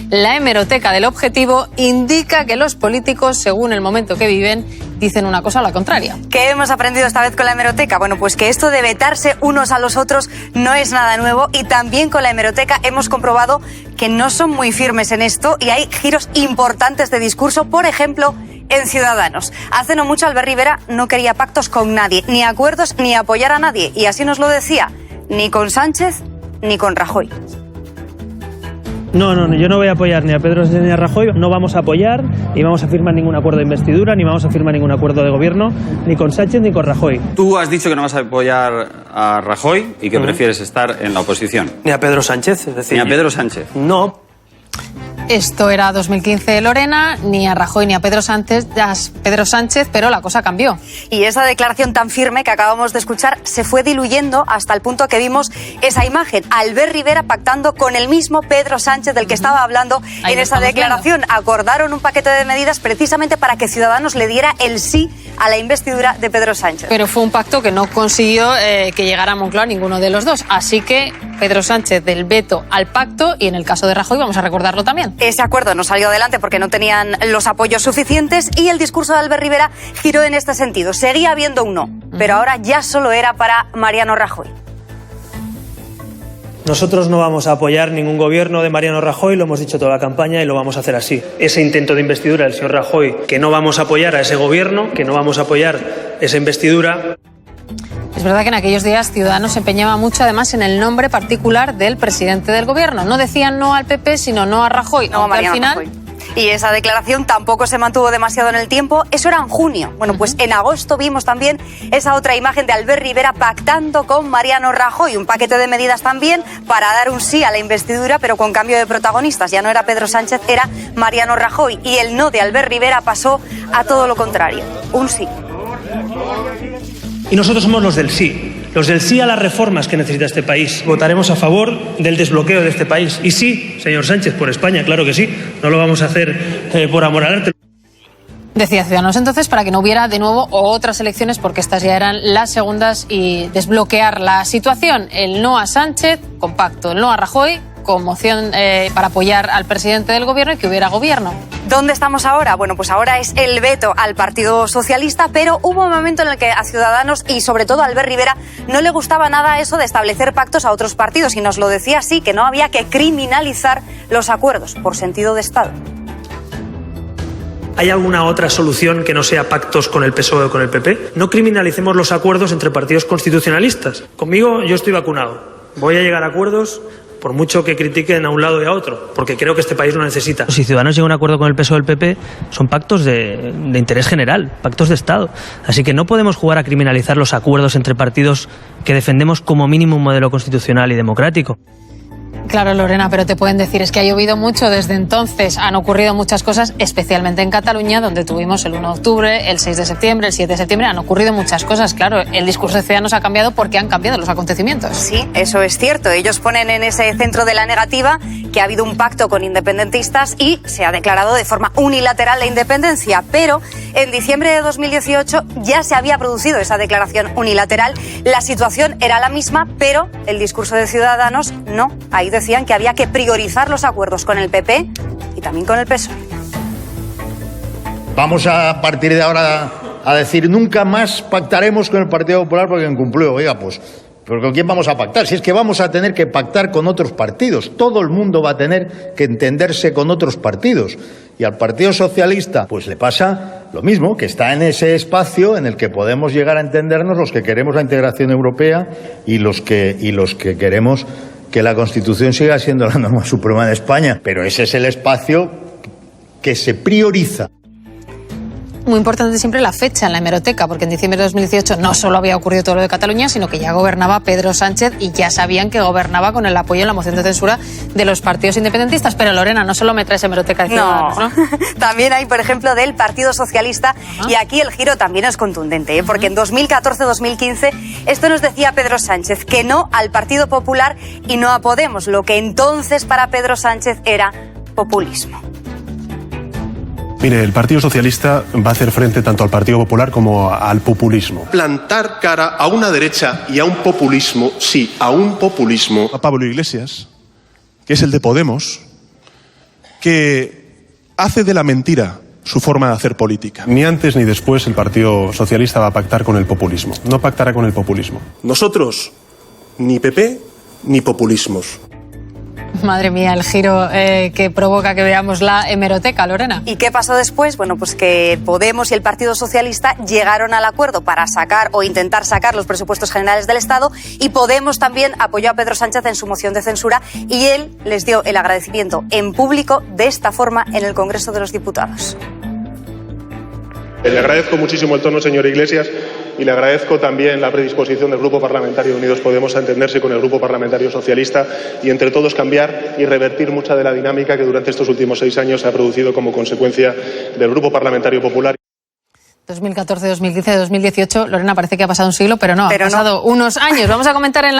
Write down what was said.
La hemeroteca del Objetivo indica que los políticos, según el momento que viven, dicen una cosa o la contraria. ¿Qué hemos aprendido esta vez con la hemeroteca? Bueno, pues que esto de vetarse unos a los otros no es nada nuevo, y también con la hemeroteca hemos comprobado que no son muy firmes en esto y hay giros importantes de discurso, por ejemplo, en Ciudadanos. Hace no mucho Albert Rivera no quería pactos con nadie, ni acuerdos, ni apoyar a nadie, y así nos lo decía, ni con Sánchez ni con Rajoy. No, yo no voy a apoyar ni a Pedro Sánchez ni a Rajoy, no vamos a apoyar, ni vamos a firmar ningún acuerdo de investidura, ni vamos a firmar ningún acuerdo de gobierno, ni con Sánchez ni con Rajoy. Tú has dicho que no vas a apoyar a Rajoy y que prefieres estar en la oposición. Ni a Pedro Sánchez, es decir... Ni a Pedro Sánchez. No. Esto era 2015 de Lorena, ni a Rajoy ni a Pedro Sánchez, pero la cosa cambió. Y esa declaración tan firme que acabamos de escuchar se fue diluyendo hasta el punto que vimos esa imagen, Albert Rivera pactando con el mismo Pedro Sánchez del que estaba hablando en esa declaración. Acordaron un paquete de medidas precisamente para que Ciudadanos le diera el sí a la investidura de Pedro Sánchez. Pero fue un pacto que no consiguió que llegara a Moncloa ninguno de los dos. Así que Pedro Sánchez del veto al pacto, y en el caso de Rajoy vamos a recordarlo también. Ese acuerdo no salió adelante porque no tenían los apoyos suficientes, y el discurso de Albert Rivera giró en este sentido. Seguía habiendo un no, pero ahora ya solo era para Mariano Rajoy. Nosotros no vamos a apoyar ningún gobierno de Mariano Rajoy, lo hemos dicho toda la campaña y lo vamos a hacer así. Ese intento de investidura del señor Rajoy, que no vamos a apoyar a ese gobierno, que no vamos a apoyar esa investidura. Es verdad que en aquellos días Ciudadanos se empeñaba mucho además en el nombre particular del presidente del gobierno. No decían no al PP, sino no a Rajoy. No a Mariano Rajoy. Y esa declaración tampoco se mantuvo demasiado en el tiempo. Eso era en junio. Bueno, pues en agosto vimos también esa otra imagen de Albert Rivera pactando con Mariano Rajoy. Un paquete de medidas también para dar un sí a la investidura, pero con cambio de protagonistas. Ya no era Pedro Sánchez, era Mariano Rajoy. Y el no de Albert Rivera pasó a todo lo contrario. Un sí. Y nosotros somos los del sí a las reformas que necesita este país. Votaremos a favor del desbloqueo de este país. Y sí, señor Sánchez, por España, claro que sí. No lo vamos a hacer por amor al arte. Decía Ciudadanos entonces para que no hubiera de nuevo otras elecciones, porque estas ya eran las segundas, y desbloquear la situación. El no a Sánchez, con pacto. El no a Rajoy, con moción para apoyar al presidente del gobierno y que hubiera gobierno. ¿Dónde estamos ahora? Bueno, pues ahora es el veto al Partido Socialista, pero hubo un momento en el que a Ciudadanos y sobre todo a Albert Rivera no le gustaba nada eso de establecer pactos a otros partidos, y nos lo decía así, que no había que criminalizar los acuerdos por sentido de Estado. ¿Hay alguna otra solución que no sea pactos con el PSOE o con el PP? No criminalicemos los acuerdos entre partidos constitucionalistas. Conmigo yo estoy vacunado. Voy a llegar a acuerdos, por mucho que critiquen a un lado y a otro, porque creo que este país lo necesita. Si Ciudadanos llega a un acuerdo con el PSOE o el PP, son pactos de interés general, pactos de Estado. Así que no podemos jugar a criminalizar los acuerdos entre partidos que defendemos como mínimo un modelo constitucional y democrático. Claro, Lorena, pero te pueden decir, es que ha llovido mucho desde entonces, han ocurrido muchas cosas, especialmente en Cataluña, donde tuvimos el 1 de octubre, el 6 de septiembre, el 7 de septiembre, han ocurrido muchas cosas. Claro, el discurso de Ciudadanos ha cambiado porque han cambiado los acontecimientos. Sí, eso es cierto. Ellos ponen en ese centro de la negativa que ha habido un pacto con independentistas y se ha declarado de forma unilateral la independencia, pero en diciembre de 2018 ya se había producido esa declaración unilateral. La situación era la misma, pero el discurso de Ciudadanos no. Ahí decían que había que priorizar los acuerdos con el PP y también con el PSOE. Vamos a partir de ahora a decir nunca más pactaremos con el Partido Popular porque incumplió. Oiga, pues, ¿pero con quién vamos a pactar? Si es que vamos a tener que pactar con otros partidos. Todo el mundo va a tener que entenderse con otros partidos. Y al Partido Socialista pues le pasa lo mismo, que está en ese espacio en el que podemos llegar a entendernos los que queremos la integración europea y los que queremos que la Constitución siga siendo la norma suprema de España. Pero ese es el espacio que se prioriza. Muy importante siempre la fecha en la hemeroteca, porque en diciembre de 2018 no solo había ocurrido todo lo de Cataluña, sino que ya gobernaba Pedro Sánchez y ya sabían que gobernaba con el apoyo en la moción de censura de los partidos independentistas. Pero Lorena, no solo me traes hemeroteca de Ciudadanos, ¿no? También hay, por ejemplo, del Partido Socialista, y aquí el giro también es contundente, porque en 2014-2015 esto nos decía Pedro Sánchez, que no al Partido Popular y no a Podemos, lo que entonces para Pedro Sánchez era populismo. Mire, el Partido Socialista va a hacer frente tanto al Partido Popular como al populismo. Plantar cara a una derecha y a un populismo, sí, a un populismo. A Pablo Iglesias, que es el de Podemos, que hace de la mentira su forma de hacer política. Ni antes ni después el Partido Socialista va a pactar con el populismo. No pactará con el populismo. Nosotros, ni PP ni populismos. Madre mía, el giro que provoca que veamos la hemeroteca, Lorena. ¿Y qué pasó después? Bueno, pues que Podemos y el Partido Socialista llegaron al acuerdo para sacar o intentar sacar los presupuestos generales del Estado, y Podemos también apoyó a Pedro Sánchez en su moción de censura, y él les dio el agradecimiento en público de esta forma en el Congreso de los Diputados. Le agradezco muchísimo el tono, señor Iglesias, y le agradezco también la predisposición del Grupo Parlamentario de Unidos Podemos a entenderse con el Grupo Parlamentario Socialista y entre todos cambiar y revertir mucha de la dinámica que durante estos últimos 6 años se ha producido como consecuencia del Grupo Parlamentario Popular. 2014, 2015, 2018, Lorena, parece que ha pasado un siglo, pero no, han pasado unos años. Vamos a comentar en la